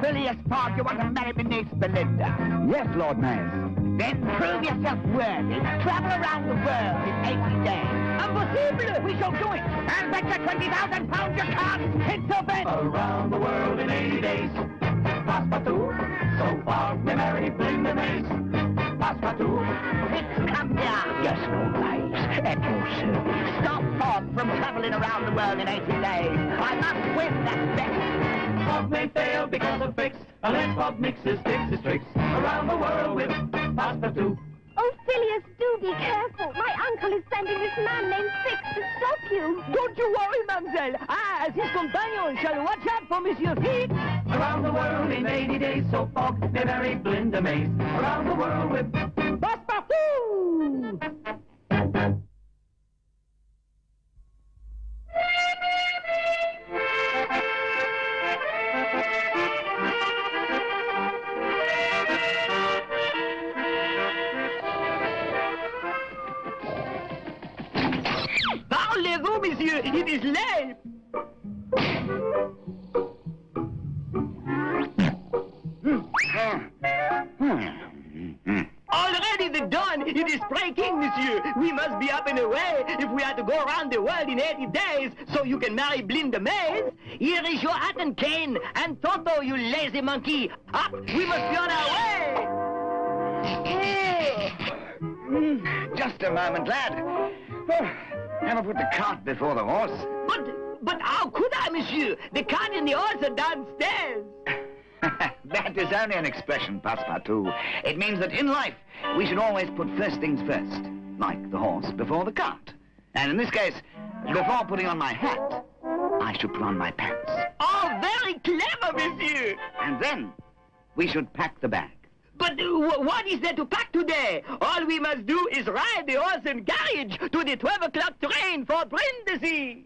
Phileas Fogg, you want to marry my niece Belinda? Yes, Lord Maze. Then prove yourself worthy. Travel around the world in 80 days. Impossible! We shall do it! I'll bet you 20,000 pounds you can't! It's a bet! Around the world in 80 days. Passepartout, so Fogg may marry Belinda Maze. Passepartout. It's come here. Yes, Lord Maze, at your service. Stop Fogg from traveling around the world in 80 days. I must win that bet. Fogg may fail because of tricks, unless Fogg mixes his tricks around the world with Passepartout. Oh, Phileas, do be careful. My uncle is sending this man named Fix to stop you. Don't you worry, mademoiselle. I, as his companion, shall watch out for Monsieur Fix. Around the world in 80 days, so Fogg may marry Belinda Maze. Around the world with Passepartout! Parlez-vous, monsieur, it is late. Already the dawn, it is breaking, monsieur. We must be up and away if we are to go around the world in 80 days, so you can marry Belinda Maze. Here is your hat and cane, and Toto, you lazy monkey. Up, we must be on our way. Just a moment, lad. Never put the cart before the horse. But how could I, monsieur? The cart and the horse are downstairs. That is only an expression, Passepartout. It means that in life, we should always put first things first, like the horse before the cart. And in this case, before putting on my hat, I should put on my pants. Oh, very clever, monsieur. And then, we should pack the bag. But what is there to pack today? All we must do is ride the horse and carriage to the 12 o'clock train for Brindisi.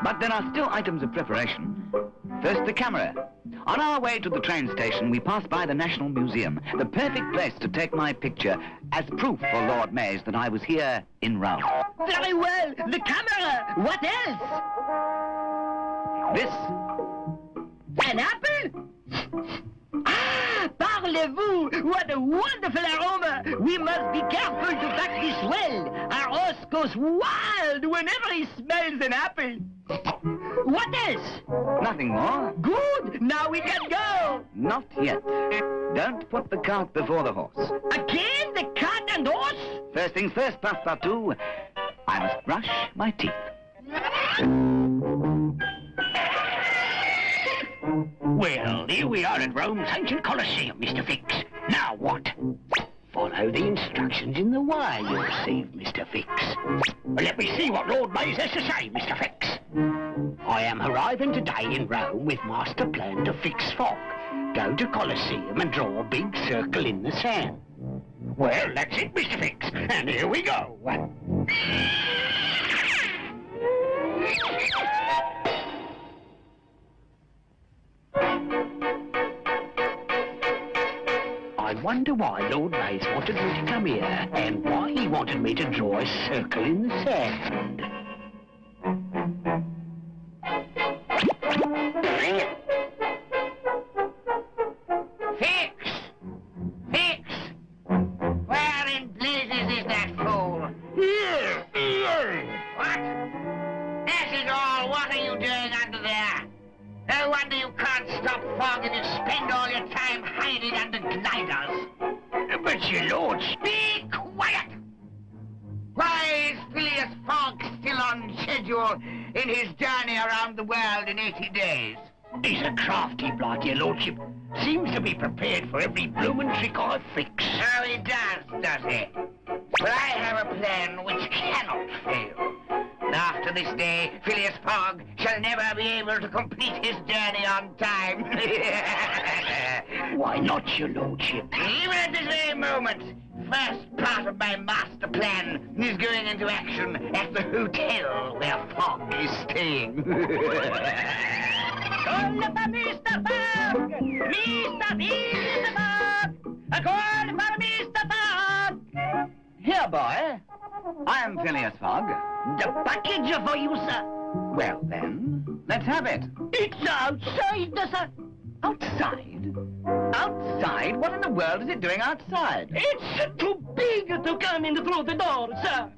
But there are still items of preparation. First, the camera. On our way to the train station, we pass by the National Museum, the perfect place to take my picture as proof for Lord Maze that I was here in Rome. Very well. The camera. What else? This. An apple? Ah, parlez-vous! What a wonderful aroma! We must be careful to pack this well. Our horse goes wild whenever he smells an apple. What else? Nothing more. Good! Now we can go! Not yet. Don't put the cart before the horse. Again, the cart and horse? First things first, Passepartout. I must brush my teeth. Well, here we are at Rome's ancient Colosseum, Mr. Fix. Now what? Follow the instructions in the wire you received, Mr. Fix. Let me see what Lord Maze has to say, Mr. Fix. I am arriving today in Rome with master plan to fix Fogg. Go to Colosseum and draw a big circle in the sand. Well, that's it, Mr. Fix. And here we go. I wonder why Lord Maze wanted me to come here, and why he wanted me to draw a circle in the sand. Fix! Fix! Where in blazes is that fool? Here! What? That is all. What are you doing under there? No wonder you can't stop Fogg and you spend all your time hiding under gliders. But your lordship... Be quiet! Why is Phileas Fogg still on schedule in his journey around the world in 80 days? He's a crafty bloke, your lordship. Seems to be prepared for every bloomin' trick I fix. Oh, he does he? But I have a plan which cannot fail. After this day, Phileas Fogg shall never be able to complete his journey on time. Why not, your lordship? Even at this very moment, first part of my master plan is going into action at the hotel where Fogg is staying. Call for Mr. Fogg! Mr. Fogg! A call for Mr. Fogg! Here, boy. I am Phileas Fogg. The package for you, sir. Well, then, let's have it. It's outside, sir. Outside? Outside? What in the world is it doing outside? It's too big to come in through the door, sir.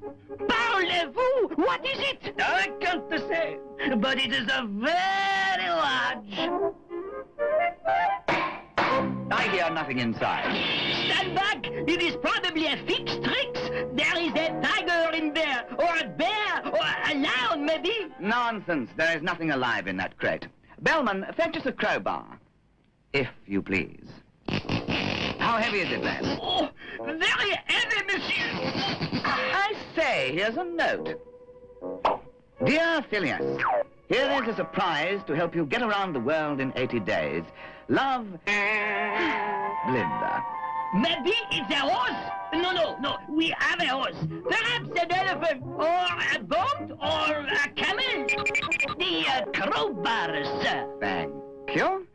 Parlez-vous? What is it? I can't say, but it is a very large. I hear nothing inside. Stand back! It is probably a fixed trick. There is a tiger in there, or a bear, or a lion, maybe. Nonsense. There is nothing alive in that crate. Bellman, fetch us a crowbar. If you please. How heavy is it, lad? Oh, very heavy, monsieur. I say, here's a note. Dear Phileas, here is a surprise to help you get around the world in 80 days. Love, Belinda. Maybe it's a horse? No, we have a horse. Perhaps an elephant, or a boat, or a camel. The crowbar, sir. Thank you.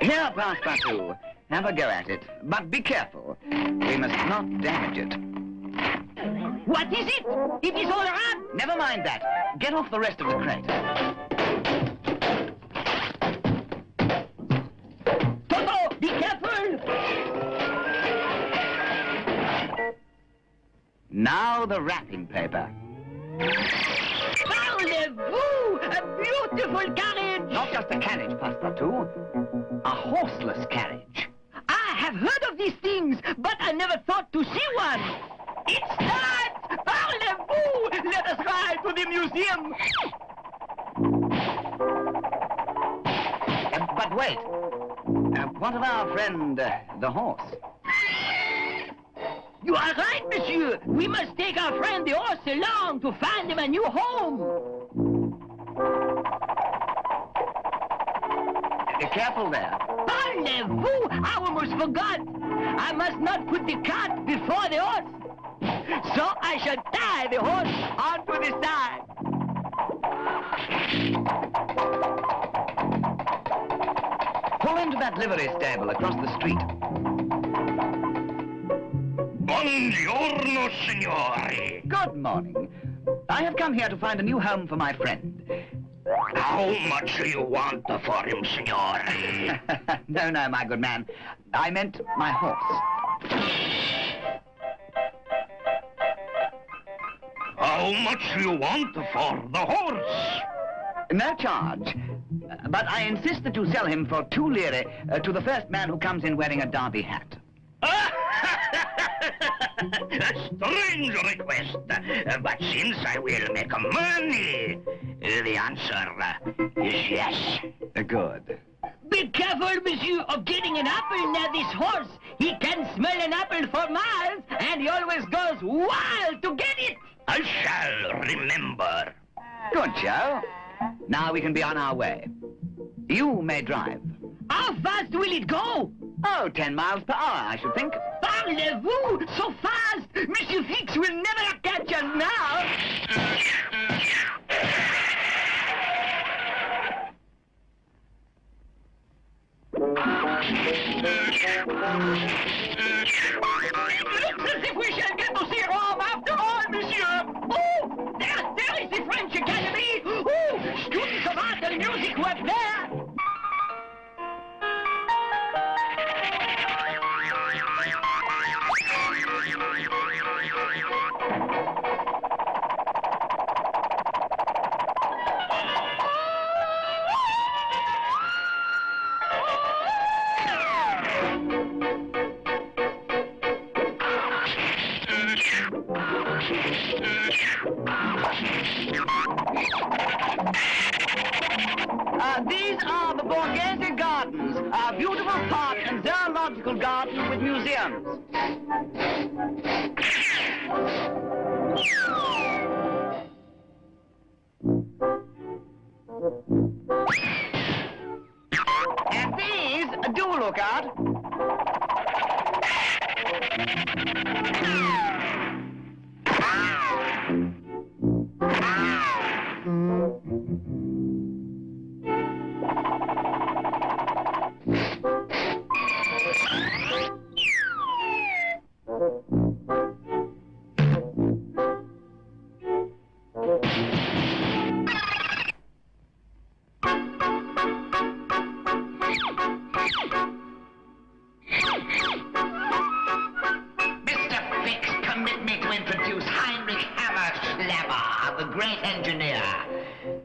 Here, Passepartout. Have a go at it. But be careful. We must not damage it. What is it? It is all right. Never mind that. Get off the rest of the crate. Toto, be careful. Now the wrapping paper. Parlez-vous? A beautiful carriage. Not just a carriage, Passepartout. A horseless carriage. I have heard of these things, but I never thought to see one. It starts! Parlez-vous? Let us ride to the museum. But wait. What of our friend, the horse? You are right, monsieur. We must take our friend the horse along to find him a new home. Careful there. Parlez-vous? I almost forgot. I must not put the cart before the horse. So I shall tie the horse onto the side. Pull into that livery stable across the street. Buongiorno, signore. Good morning. I have come here to find a new home for my friend. How much do you want for him, signore? No, my good man. I meant my horse. How much do you want for the horse? No charge. But I insist that you sell him for 2 lire to the first man who comes in wearing a derby hat. A strange request, but since I will make money, the answer is yes. Good. Be careful, monsieur, of getting an apple near this horse. He can smell an apple for miles, and he always goes wild to get it. I shall remember. Good, Joe. Now we can be on our way. You may drive. How fast will it go? Oh, 10 miles per hour, I should think. Parlez-vous? So fast! Monsieur Fix will never catch us now! It looks as if we shall get to see Rome after all, monsieur! Oh! There is the French Academy! Oh! Students of art and music work there! These are the Borghese Gardens, a beautiful park and zoological garden with museums. And these do look out.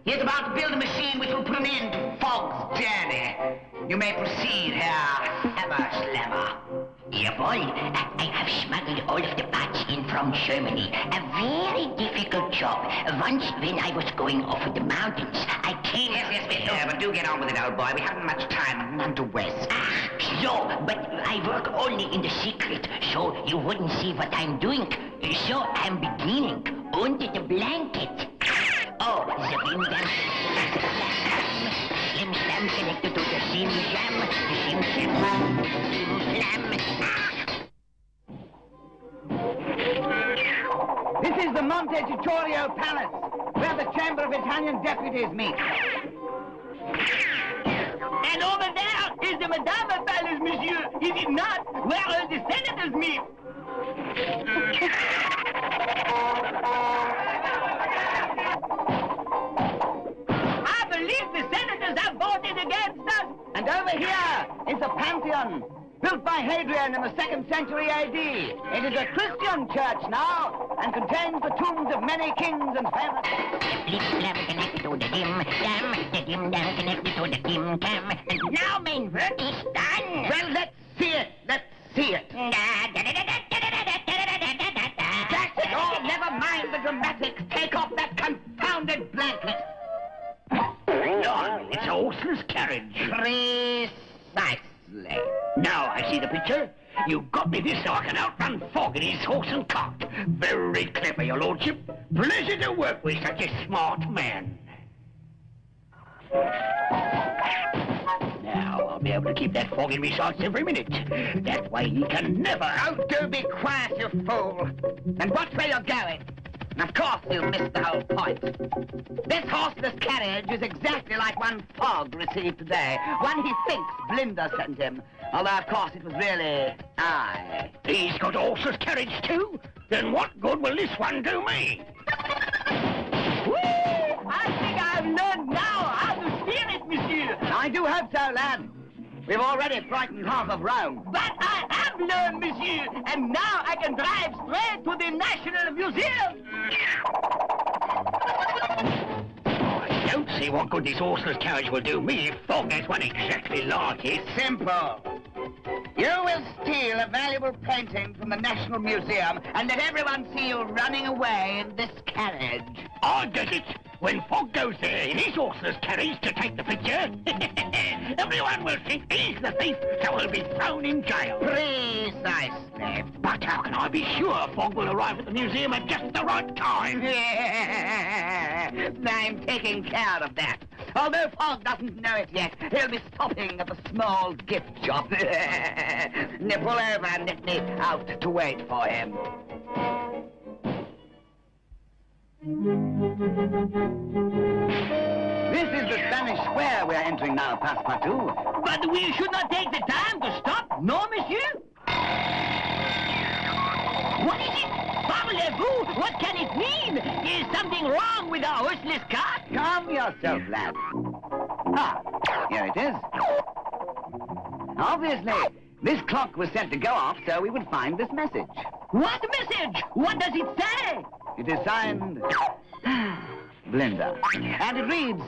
He is about to build a machine which will put an end to Fogg's journey. You may proceed, Herr Hammer-Slammer. Yeah, boy, I have smuggled all of the parts in from Germany. A very difficult job. Once when I was going over the mountains, I came... Yes, but do get on with it, old boy. We haven't much time and none to waste. So, but I work only in the secret, so you wouldn't see what I'm doing. So I'm beginning under the blanket. Oh, the bim dam, slim slam connected to the sim jam, the sim slam, slam. This is the Montecitorio Palace, where the Chamber of Italian Deputies meet. And over there is the Madama Palace, monsieur. Is it not? Where the senators meet. I believe the senators have voted against us. And over here is the Pantheon, built by Hadrian in the 2nd century AD. It is a Christian church now, and contains the tombs of many kings and famous... Flip slam connected to the dim dam connected to the dim cam. And now main work is done. Well, let's see it. Let's see it. That's it all. Never mind the dramatics. Take off that confounded blanket. No, it's a horseless carriage. Precisely. Now I see the picture. You got me this so I can outrun Fogg in his horse and cart. Very clever, your lordship. Pleasure to work with such a smart man. Now I'll be able to keep that Fogg in my sights every minute. That way he can never... Oh, do be quiet, you fool. And watch where you're going. Of course you'll miss the whole point. This horseless carriage is exactly like one Fogg received today. One he thinks Belinda sent him. Although, of course, it was really I. He's got a horseless carriage too? Then what good will this one do me? Whee! I think I've learned now how to steer it, monsieur. I do hope so, lad. We've already frightened half of Rome. But I have learned, monsieur, and now I can drive straight to the National Museum. I don't see what good this horseless carriage will do me if Fogg has one exactly like it. Simple. You will steal a valuable painting from the National Museum and let everyone see you running away in this carriage. Or does it? When Fogg goes there in his horseless carriage to take the picture, everyone will think he's the thief, so he'll be thrown in jail. Precisely. But how can I be sure Fogg will arrive at the museum at just the right time? I'm taking care of that. Although Fogg doesn't know it yet, he'll be stopping at the small gift shop. Pull over and let me out to wait for him. This is the Spanish Square we're entering now, Passepartout. But we should not take the time to stop, no, monsieur? What is it? Parlez-vous? What can it mean? Is something wrong with our horseless cart? Calm yourself, lad. Ah, here it is. Obviously, this clock was set to go off so we would find this message. What message? What does it say? It is signed... Belinda. And it reads,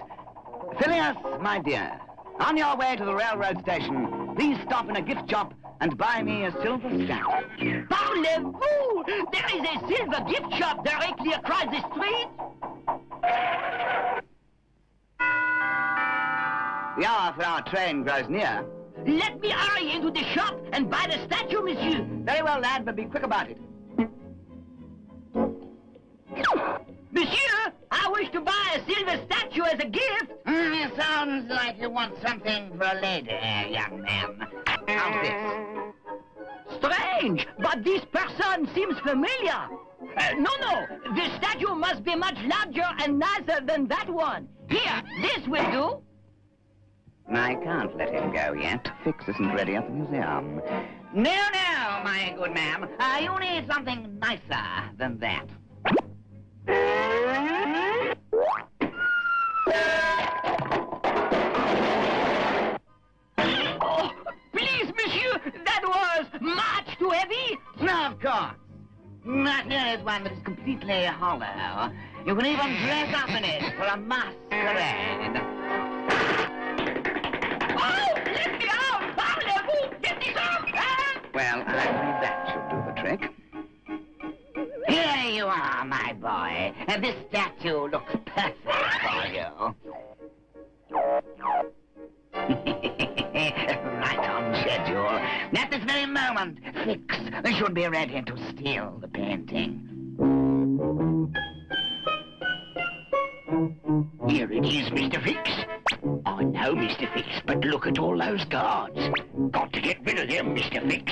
Phileas, my dear, on your way to the railroad station, please stop in a gift shop and buy me a silver stamp. Parlez-vous? There is a silver gift shop directly across the street? The hour for our train grows near. Let me hurry into the shop and buy the statue, monsieur. Very well, lad, but be quick about it. Monsieur, I wish to buy a silver statue as a gift. It sounds like you want something for a lady, young man. How's this? Strange, but this person seems familiar. No, the statue must be much larger and nicer than that one. Here, this will do. I can't let him go yet. Fix isn't ready at the museum. No, my good ma'am. You need something nicer than that. Oh, please, monsieur, that was much too heavy. No, of course. Not here is one that is completely hollow. You can even dress up in it for a masquerade. Oh, let me out! Parlez-vous! Get me out! Well, I believe that should do the trick. Here you are, my boy. This statue looks perfect for you. Right on schedule. At this very moment, Fix should be ready to steal the painting. Here it is, Mr. Fix. I know, Mr. Fix, but look at all those guards. Got to get rid of them, Mr. Fix.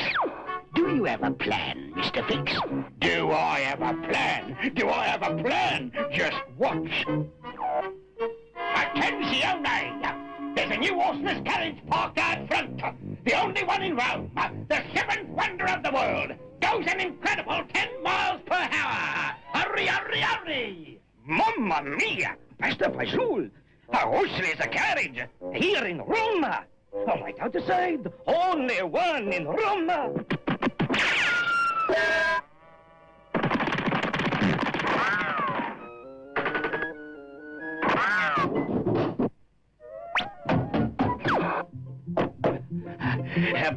Do you have a plan, Mr. Fix? Do I have a plan? Do I have a plan? Just watch. Attenzione! There's a new horseless carriage parked out front. The only one in Rome. The seventh wonder of the world. Goes an incredible 10 miles per hour. Hurry, hurry, hurry! Mamma mia! Passepartout! A horseless carriage here in Rome. Right outside. Only one in Rome.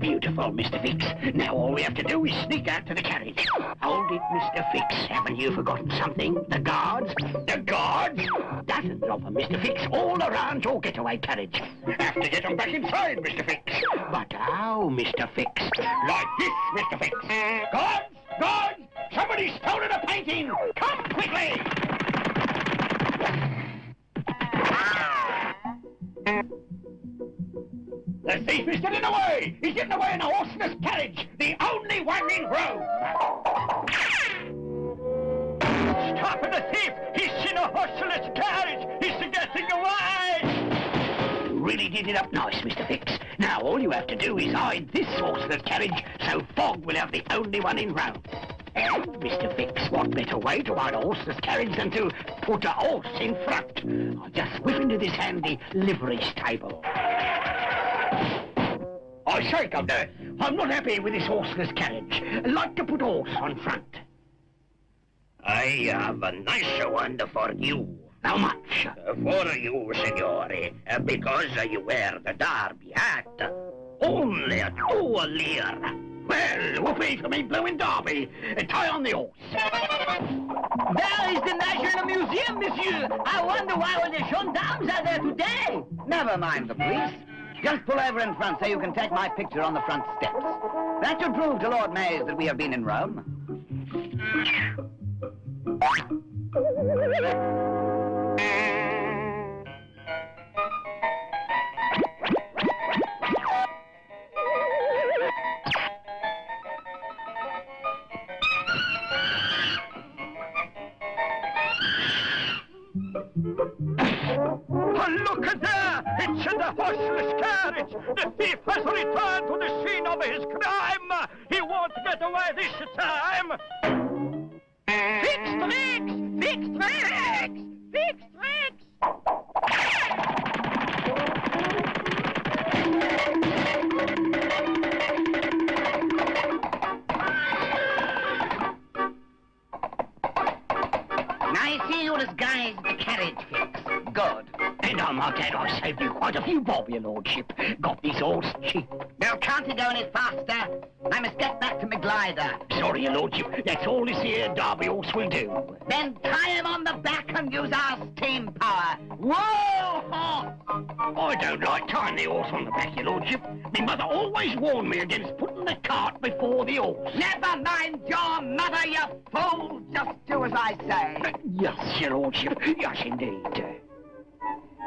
Beautiful, Mr. Fix. Now all we have to do is sneak out to the carriage. Hold it, Mr. Fix. Haven't you forgotten something? The guards? The guards? Dozens of them, Mr. Fix, all around your getaway carriage. Have to get them back inside, Mr. Fix. But how, Mr. Fix? Like this, Mr. Fix. Guards! Guards! Somebody's stolen a painting! Come quickly! The thief is getting away! He's getting away in a horseless carriage! The only one in Rome! Stop the thief! He's in a horseless carriage! He's getting away! You really did it up nice, Mr. Fix. Now all you have to do is hide this horseless carriage so Fogg will have the only one in Rome. And, Mr. Fix, what better way to hide a horseless carriage than to put a horse in front? I'll just whip into this handy livery stable. I say, Governor, I'm not happy with this horseless carriage. I'd like to put a horse on front. I have a nicer one for you. How much? For you, signore, because you wear the derby hat. Only a 2 lire. Well, whoopee for me blowing derby. Tie on the horse. There is the National Museum, monsieur. I wonder why all the gendarmes are there today. Never mind the police. Just pull over in front so you can take my picture on the front steps. That should prove to Lord Maze that we have been in Rome. Oh, look at there! It's the horseless carriage! The thief has returned to the scene of his crime! He won't get away this time! Fix tricks! Fix tricks! Fix tricks! Now I see you disguised the carriage, Fix. Good. And I might add I saved you quite a few bob, your lordship. Got this horse cheap. Well, can't he go any faster? I must get back to my glider. Sorry, your lordship. That's all this here derby horse will do. Then tie him on the back and use our steam power. Whoa, horse! I don't like tying the horse on the back, your lordship. My mother always warned me against putting the cart before the horse. Never mind your mother, you fool. Just do as I say. Yes, your lordship. Yes, indeed.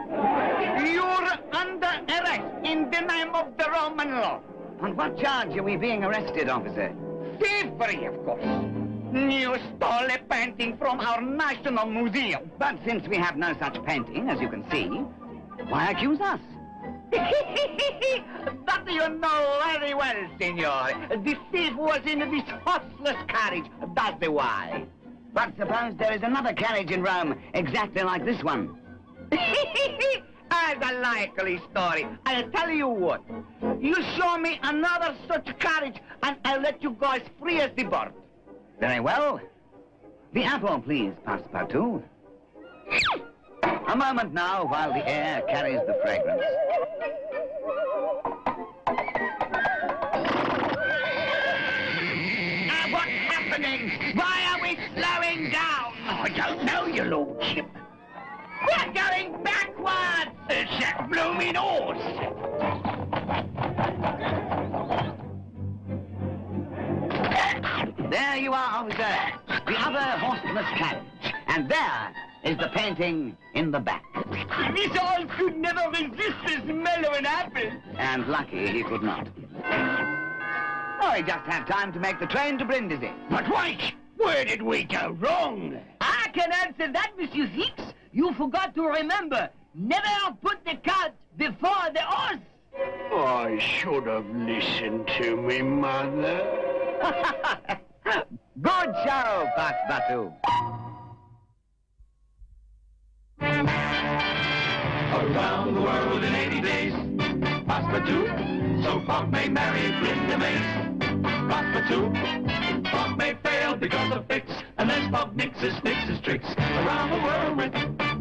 You're under arrest in the name of the Roman law. On what charge are we being arrested, officer? Thievery, of course. You stole a painting from our National Museum. But since we have no such painting, as you can see, why accuse us? But you know very well, senor. The thief was in this horseless carriage. That's the why. But suppose there is another carriage in Rome exactly like this one. As a likely story. I'll tell you what. You show me another such carriage, and I'll let you go as free as the bird. Very well. The apple, please, Passepartout. A moment now while the air carries the fragrance. What's happening? Why are we slowing down? I don't know, your lordship. We're going backwards! It's that blooming horse. There you are, officer. The other horseless carriage. And there is the painting in the back. This horse could never resist the smell of an apple. And lucky he could not. Oh, he just had time to make the train to Brindisi. But wait! Where did we go wrong? I can answer that, Monsieur Fix. You forgot to remember. Never put the cart before the horse. I should have listened to me mother. Good show, Passepartout. Around the world in 80 days, Passepartout, so Fogg may marry Belinda Maze. Passepartout, Fogg may fail because of Fix, unless Fogg nixes tricks. Around the world with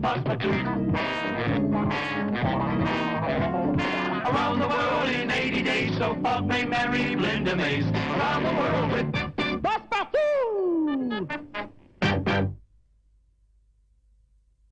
Passepartout. Around the world in 80 days, so Fogg may marry Belinda Maze. Around the world with